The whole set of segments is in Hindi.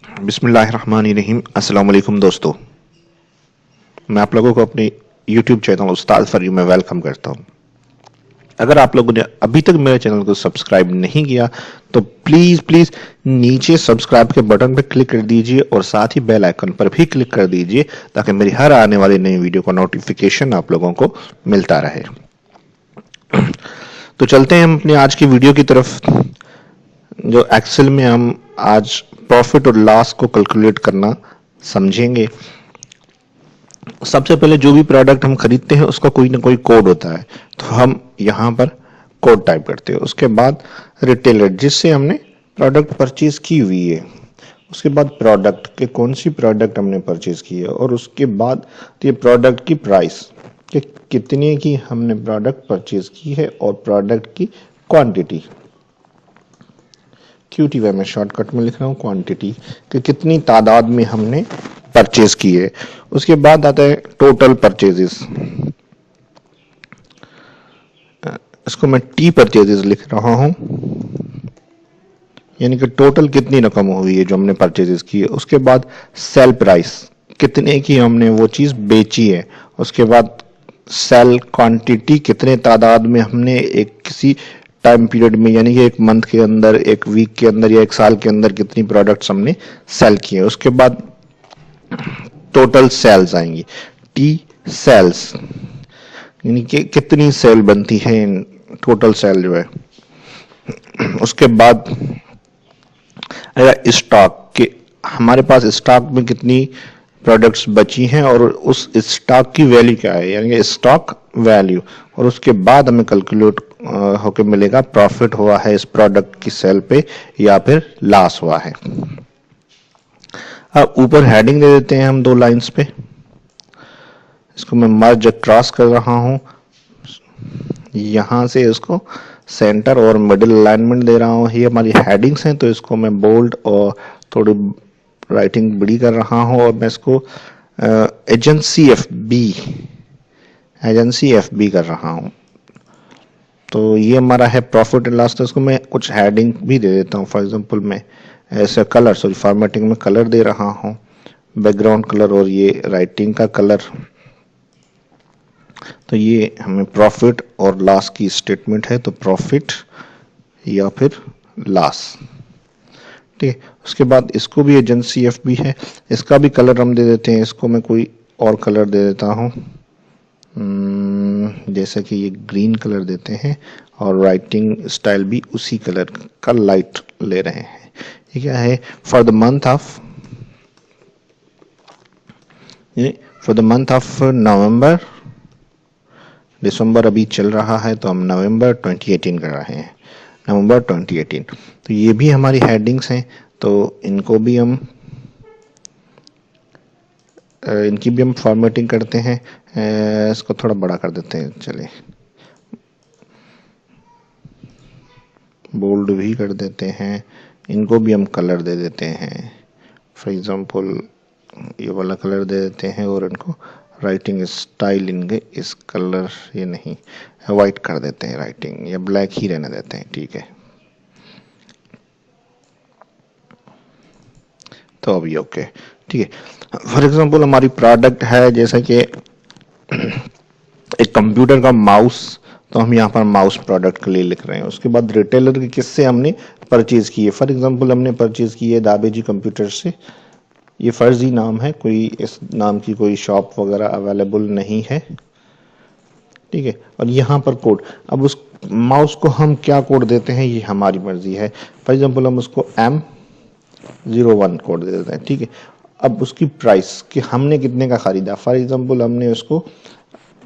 बिस्मिल्लाहिर्रहमानिर्रहीम। अस्सलाम वालेकुम दोस्तों, मैं आप लोगों को अपने YouTube channel Ustad for you में वेलकम करता हूं। अगर आप लोगों ने अभी तक मेरे चैनल को सब्सक्राइब नहीं किया तो प्लीज प्लीज नीचे सब्सक्राइब के बटन पर क्लिक कर दीजिए और साथ ही बेल आइकन पर भी क्लिक कर दीजिए ताकि मेरी हर आने वाली नई वीडियो का नोटिफिकेशन आप लोगों को मिलता रहे। तो चलते हैं हम अपनी आज की वीडियो की तरफ, जो एक्सेल में हम आज प्रॉफिट और लॉस को कैलकुलेट करना समझेंगे। सबसे पहले जो भी प्रोडक्ट हम खरीदते हैं उसका कोई ना कोई कोड होता है, तो हम यहां पर कोड टाइप करते हैं। उसके बाद रिटेलर जिससे हमने प्रोडक्ट परचेज की हुई है, उसके बाद प्रोडक्ट के कौन सी प्रोडक्ट हमने परचेज की है, और उसके बाद ये प्रोडक्ट की प्राइस कि कितने की हमने प्रोडक्ट परचेज की है, और प्रोडक्ट की क्वांटिटी, QTY में शॉर्टकट में लिख रहा हूँ क्वांटिटी, कि कितनी तादाद में हमने परचेज की है। उसके बाद आता है टोटल परचेजेस, इसको मैं टी परचेजेस लिख रहा हूं, यानी कि टोटल कितनी रकम हुई है जो हमने परचेजेस की है। उसके बाद सेल प्राइस, कितने की हमने वो चीज बेची है। उसके बाद सेल क्वांटिटी, कितने तादाद में हमने एक किसी टाइम पीरियड में, यानी कि एक मंथ के अंदर, एक वीक के अंदर या एक साल के अंदर कितनी प्रोडक्ट्स हमने सेल किए। उसके बाद टोटल सेल्स आएंगी, टी सेल्स, यानी कि कितनी सेल बनती है, टोटल सेल जो है। उसके बाद स्टॉक, के हमारे पास स्टॉक में कितनी प्रोडक्ट्स बची हैं और उस स्टॉक की वैल्यू क्या है, यानी कि स्टॉक वैल्यू। और उसके बाद हमें कैलकुलेट होकर मिलेगा प्रॉफिट हुआ है इस प्रोडक्ट की सेल पे या फिर लॉस हुआ है। अब ऊपर हेडिंग दे देते हैं हम 2 लाइंस पे, इसको मैं मर्ज क्रॉस कर रहा हूं, यहां से इसको सेंटर और मिडिल अलाइनमेंट दे रहा हूं। ये हमारी हेडिंग्स हैं, तो इसको मैं बोल्ड और थोड़ी राइटिंग बड़ी कर रहा हूं, और मैं इसको एजेंसी एफ बी कर रहा हूं। तो ये हमारा है प्रॉफिट एंड लॉस। तो इसको मैं कुछ हेडिंग भी दे देता हूं। फॉर एग्जांपल मैं ऐसे कलर, सॉरी फॉर्मेटिंग में कलर दे रहा हूं, बैकग्राउंड कलर और ये राइटिंग का कलर। तो ये हमें प्रॉफिट और लॉस की स्टेटमेंट है, तो प्रॉफिट या फिर लॉस, ठीक है। उसके बाद इसको भी एजेंसी एफ बी है, इसका भी कलर हम दे देते हैं। इसको मैं कोई और कलर दे देता हूं, जैसे कि ये ग्रीन कलर देते हैं, और राइटिंग स्टाइल भी उसी कलर का लाइट ले रहे हैं। ये क्या है, for the month of November, दिसंबर अभी चल रहा है तो हम नवंबर 2018 कर रहे हैं, नवंबर 2018। तो ये भी हमारी हेडिंग्स हैं, तो इनको भी हम इनकी भी हम फॉर्मेटिंग करते हैं। इसको थोड़ा बड़ा कर देते हैं, चलिए बोल्ड भी कर देते हैं। इनको भी हम कलर दे देते हैं, फॉर एग्जांपल ये वाला कलर दे देते हैं, और इनको राइटिंग स्टाइल इनके इस कलर, ये नहीं वाइट कर देते हैं राइटिंग, या ब्लैक ही रहने देते हैं, ठीक है। तो अभी ओके, ठीक है। फॉर एग्जांपल हमारी प्रोडक्ट है जैसे कि एक कंप्यूटर का माउस, तो हम यहाँ पर माउस प्रोडक्ट के लिए लिख रहे हैं। उसके बाद रिटेलर की किससे हमने परचेज की है, फॉर एग्जांपल हमने परचेज की है दाबेजी कंप्यूटर से। ये फर्जी नाम है, कोई इस नाम की कोई शॉप वगैरह अवेलेबल नहीं है, ठीक है। और यहाँ पर कोड, अब उस माउस को हम क्या कोड देते हैं ये हमारी मर्जी है। फॉर एग्जांपल हम उसको M01 कोड दे देते हैं, ठीक है। अब उसकी प्राइस कि हमने कितने का खरीदा, फॉर एग्जांपल हमने उसको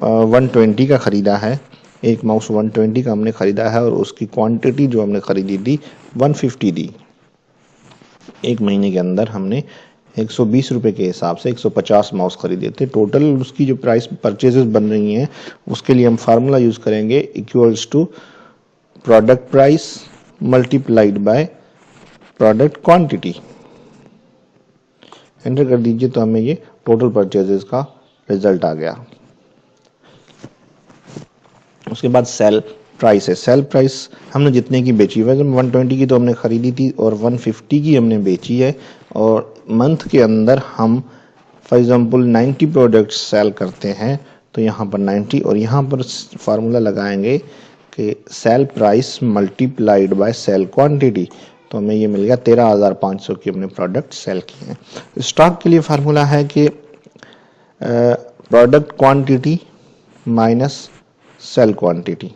120 का खरीदा है, एक माउस 120 का हमने खरीदा है, और उसकी क्वांटिटी जो हमने खरीदी थी 150 दी। एक महीने के अंदर हमने 120 रुपए के हिसाब से 150 माउस खरीदे थे। टोटल उसकी जो प्राइस परचेजेस बन रही हैं, उसके लिए हम फार्मूला यूज करेंगे equals to product price multiplied by product quantity. Enter कर दीजिए, तो हमें ये टोटल परचेजेस का रिजल्ट आ गया। उसके बाद सेल प्राइस है, सेल प्राइस हमने जितने की बेची है, 120 की तो हमने खरीदी थी और 150 की हमने बेची है, और मंथ के अंदर हम फॉर एग्जांपल 90 प्रोडक्ट्स सेल करते हैं, तो यहाँ पर 90 और यहाँ पर फार्मूला लगाएंगे कि sale price multiplied by sale quantity, तो हमें ये मिल गया 13,500 की हमने प्रोडक्ट सेल किए हैं। स्टॉक के लिए फार्मूला है कि product quantity minus cell quantity,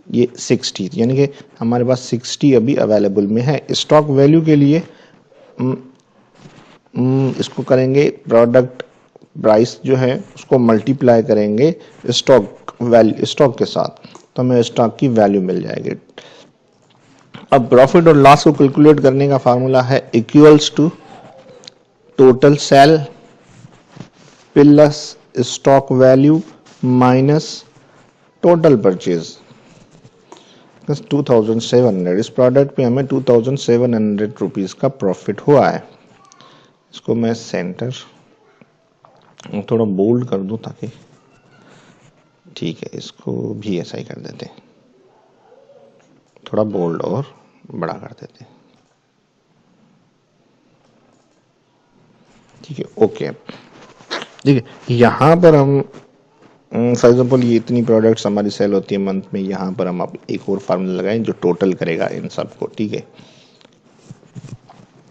ये 60, यानी कि हमारे पास 60 अभी अवेलेबल में है। स्टॉक वैल्यू के लिए इसको करेंगे, प्रोडक्ट प्राइस जो है उसको मल्टीप्लाई करेंगे स्टॉक वैल्यू, स्टॉक के साथ, तो हमें स्टॉक की वैल्यू मिल जाएगी। अब प्रॉफिट और लॉस को कैलकुलेट करने का फार्मूला है equals to total sale plus stock value minus total purchase 2700। इस प्रोडक्ट पे हमें 2700 रुपीज का प्रॉफिट हुआ है। इसको मैं सेंटर थोड़ा बोल्ड कर दूं ताकि ठीक है, इसको भी ऐसा ही कर देते हैं, थोड़ा बोल्ड और बड़ा कर देते हैं, ठीक है, ओके। ठीक है, यहाँ पर हम फॉर एग्जाम्पल ये इतनी प्रोडक्ट्स हमारी सेल होती है मंथ में, यहाँ पर हम अब एक और फार्मूला लगाएं जो टोटल करेगा इन सबको, ठीक है।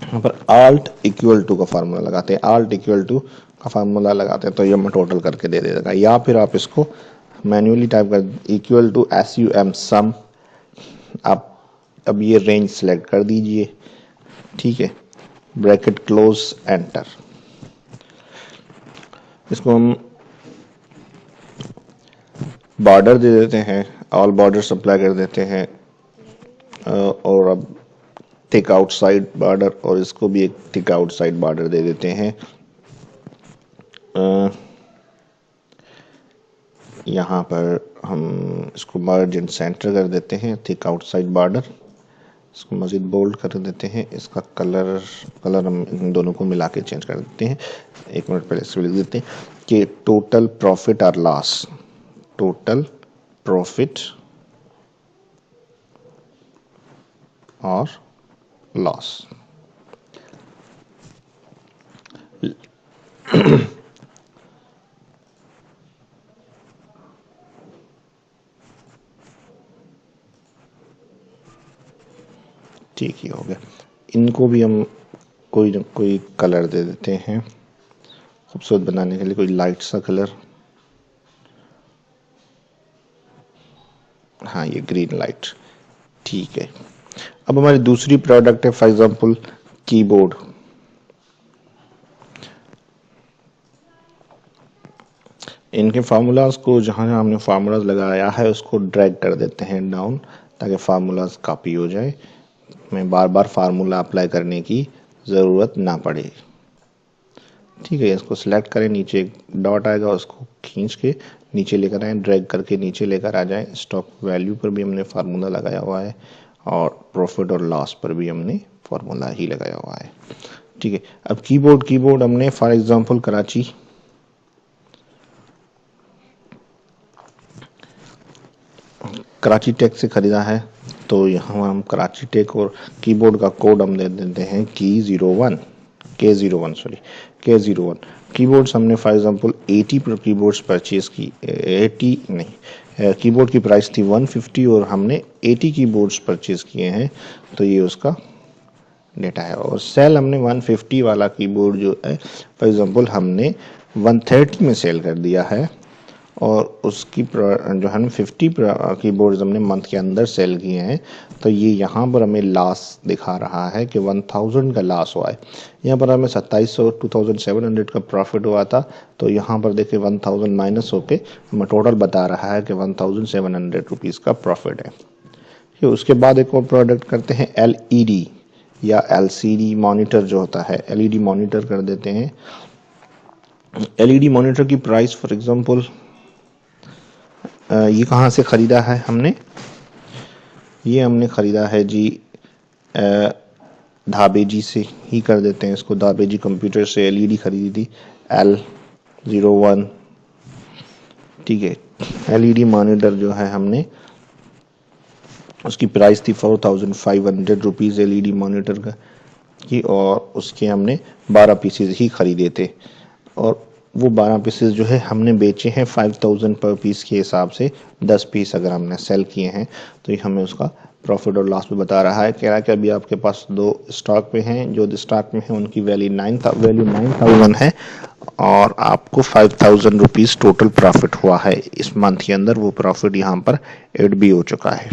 यहाँ पर आल्ट इक्वल टू का फार्मूला लगाते हैं, आल्ट इक्वल टू का फार्मूला लगाते हैं तो ये हमें टोटल करके दे देगा, या फिर आप इसको मैन्युअली टाइप कर इक्वल टू SUM सम। आप अब ये रेंज सेलेक्ट कर दीजिए, ठीक है, ब्रैकेट क्लोज, एंटर। इसको हम बॉर्डर दे देते हैं, ऑल बॉर्डर अप्लाई कर देते हैं, और अब थिक आउटसाइड बॉर्डर, और इसको भी एक थिक आउटसाइड बॉर्डर दे देते हैं। यहाँ पर हम इसको मर्ज इन सेंटर कर देते हैं, थिक आउटसाइड बॉर्डर, इसको मजीद बोल्ड कर देते हैं। इसका कलर हम इन दोनों को मिला के चेंज कर देते हैं। एक मिनट पहले इसको लिख देते हैं कि टोटल प्रॉफिट और लॉस, टोटल प्रॉफिट और लॉस। ठीक ही हो गया। इनको भी हम कोई कलर दे देते हैं खूबसूरत बनाने के लिए, कोई लाइट सा कलर, हाँ ये ग्रीन लाइट, ठीक है। अब हमारी दूसरी प्रोडक्ट है फॉर एग्जांपल कीबोर्ड। इनके फार्मूलाज को जहां हमने फार्मूलाज लगाया है उसको ड्रैग कर देते हैं डाउन, ताकि फार्मूलाज कॉपी हो जाए, हमें बार बार फार्मूला अप्लाई करने की ज़रूरत ना पड़े, ठीक है। इसको सिलेक्ट करें, नीचे एक डॉट आएगा उसको खींच के नीचे लेकर आए, ड्रैग करके नीचे लेकर आ जाए। स्टॉक वैल्यू पर भी हमने फार्मूला लगाया हुआ है और प्रॉफिट और लॉस पर भी हमने फार्मूला ही लगाया हुआ है, ठीक है। अब कीबोर्ड हमने फॉर एग्जांपल कराची टेक से खरीदा है, तो यहाँ हम कराची टेक और कीबोर्ड का कोड हम दे देते हैं K01 कीबोर्ड्स हमने फॉर एग्जांपल 80 कीबोर्ड्स परचेज की, 80 नहीं, कीबोर्ड की प्राइस थी 150 और हमने 80 कीबोर्ड्स परचेज किए हैं, तो ये उसका डेटा है। और सेल हमने 150 वाला कीबोर्ड जो है फॉर एग्जांपल हमने 130 में सेल कर दिया है, और उसकी जो है 50 कीबोर्ड्स हमने मंथ के अंदर सेल किए हैं, तो ये यहाँ पर हमें लॉस दिखा रहा है कि 1000 का लॉस हुआ है। यहाँ पर हमें 2700 का प्रॉफिट हुआ था, तो यहाँ पर देखिए 1000 माइनस होके हमें टोटल बता रहा है कि 1700 रुपीज़ का प्रॉफिट है। फिर उसके बाद एक और प्रोडक्ट करते हैं LED या LCD मॉनिटर जो होता है, LED मॉनिटर कर देते हैं। LED मॉनिटर की प्राइस फॉर एग्जांपल ये कहाँ से ख़रीदा है हमने, ये हमने ख़रीदा है जी धाबेजी से ही कर देते हैं इसको, धाबेजी कंप्यूटर से LED खरीदी थी L01 ठीक है। एलईडी मॉनिटर जो है हमने, उसकी प्राइस थी 4500 रुपीज़ एलईडी मॉनिटर का की, और उसके हमने 12 पीसेज ही खरीदे थे, और वो 12 पीसेज जो है हमने बेचे हैं 5000 पर पीस के हिसाब से। 10 पीस अगर हमने सेल किए हैं तो ये हमें उसका प्रॉफिट और लॉस भी बता रहा है। कह रहा है कि अभी आपके पास 2 स्टॉक पे हैं, जो स्टॉक में है उनकी वैल्यू 9000 है, और आपको 5000 रुपीज़ टोटल प्रॉफिट हुआ है इस मंथ के अंदर। वो प्रॉफिट यहाँ पर ऐड भी हो चुका है।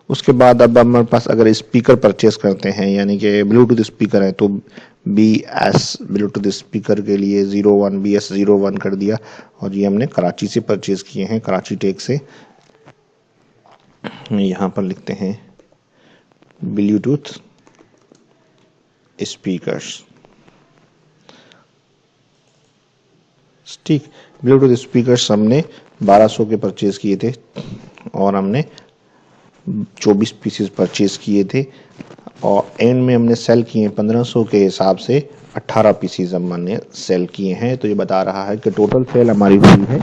उसके बाद अब हमारे पास अगर स्पीकर परचेस करते हैं, यानी कि ब्लूटूथ स्पीकर है, तो BS ब्लूटूथ स्पीकर के लिए 01 BS01 कर दिया, और ये हमने कराची से परचेज किए हैं, कराची टेक से। यहाँ पर लिखते हैं ब्लूटूथ स्पीकर्स, ठीक। ब्लूटूथ स्पीकर्स हमने 1200 के परचेज किए थे, और हमने 24 पीसेस परचेज किए थे, और एंड में हमने सेल किए 1500 के हिसाब से 18 पीसेस हमने सेल किए हैं। तो ये बता रहा है कि टोटल सेल हमारी हुई है,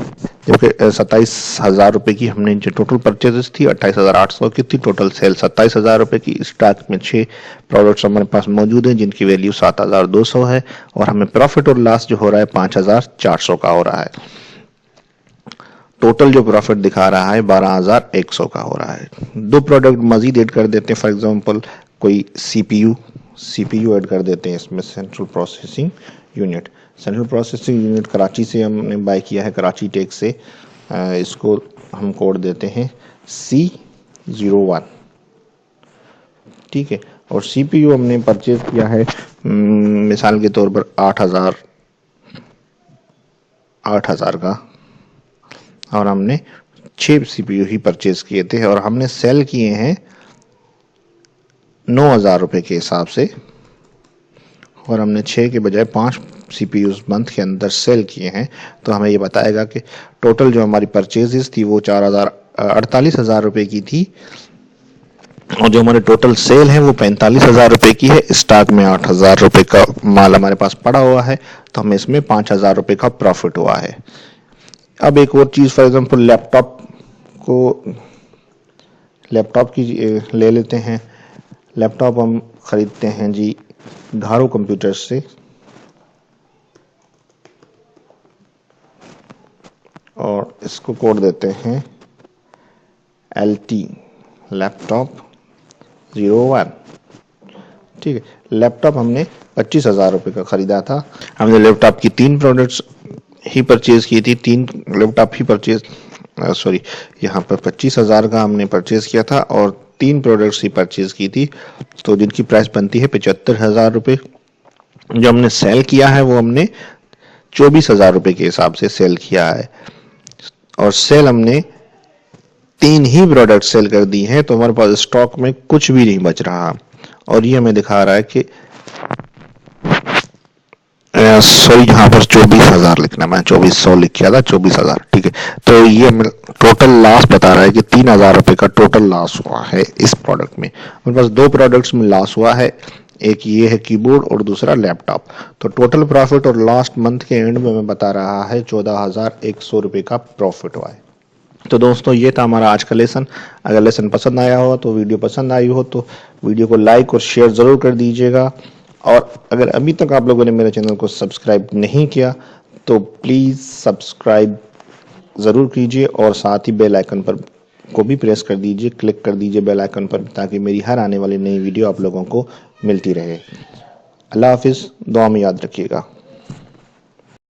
जबकि 27,000 रुपये की हमने जो टोटल परचेजेस थी, 28,800 की थी। टोटल सेल 27,000 रुपये की। स्टॉक में 6 प्रोडक्ट्स हमारे पास मौजूद हैं, जिनकी वैल्यू 7,200 है, और हमें प्रॉफिट और लॉस जो हो रहा है 5,400 का हो रहा है। टोटल जो प्रॉफिट दिखा रहा है 12,100 का हो रहा है। 2 प्रोडक्ट मजीद ऐड कर देते हैं, फॉर एग्जांपल कोई सीपीयू ऐड कर देते हैं इसमें, central processing unit. Central processing unit Karachi से हमने बाय किया है, कराची टेक से। इसको हम कोड देते हैं C01, ठीक है। और सीपीयू हमने परचेज किया है मिसाल के तौर पर 8,000 का, और हमने 6 सीपीयू ही परचेज किए थे, और हमने सेल किए हैं 9,000 रुपये के हिसाब से, और हमने 6 के बजाय 5 सीपीयू मंथ के अंदर सेल किए हैं। तो हमें ये बताएगा कि टोटल जो हमारी परचेजेस थी वो 48,000 रुपये की थी, और जो हमारे टोटल सेल है वो 45,000 रुपये की है। स्टॉक में 8,000 रुपये का माल हमारे पास पड़ा हुआ है, तो हमें इसमें 5,000 रुपये का प्रॉफिट हुआ है। अब एक और चीज़, फॉर एग्जांपल लैपटॉप की ले लेते हैं। लैपटॉप हम खरीदते हैं जी घारो कंप्यूटर्स से, और इसको कोड देते हैं LT लैपटॉप 01, ठीक है। लैपटॉप हमने 25,000 रुपये का खरीदा था। हमने लैपटॉप की 3 प्रोडक्ट्स ही परचेज की थी, 3 लैपटॉप ही परचेज, सॉरी, यहाँ पर 25,000 का हमने परचेज किया था, और 3 प्रोडक्ट्स ही परचेज की थी, तो जिनकी प्राइस बनती है 75,000 रुपये। जो हमने सेल किया है वो हमने 24,000 रुपये के हिसाब से सेल किया है, और सेल हमने 3 ही प्रोडक्ट सेल कर दी हैं, तो हमारे पास स्टॉक में कुछ भी नहीं बच रहा। और ये हमें दिखा रहा है कि सॉरी, यहाँ पर 24,000 लिखना, मैं 2400 लिख किया था, 24,000, ठीक है। तो ये हमें टोटल लॉस बता रहा है कि 3,000 रुपये का टोटल लॉस हुआ है इस प्रोडक्ट में। मेरे पास 2 प्रोडक्ट्स में लॉस हुआ है, एक ये है कीबोर्ड और दूसरा लैपटॉप। तो टोटल प्रॉफिट और लास्ट मंथ के एंड में हमें बता रहा है 14,100 रुपये का प्रॉफिट हुआ है। तो दोस्तों ये था हमारा आज का लेसन। अगर लेसन पसंद आया हो, तो वीडियो पसंद आई हो तो वीडियो को लाइक और शेयर ज़रूर कर दीजिएगा। और अगर अभी तक आप लोगों ने मेरे चैनल को सब्सक्राइब नहीं किया तो प्लीज़ सब्सक्राइब ज़रूर कीजिए, और साथ ही बेल आइकन पर को भी प्रेस कर दीजिए, क्लिक कर दीजिए बेल आइकन पर, ताकि मेरी हर आने वाली नई वीडियो आप लोगों को मिलती रहे। अल्लाह हाफिज़, दुआ में याद रखिएगा।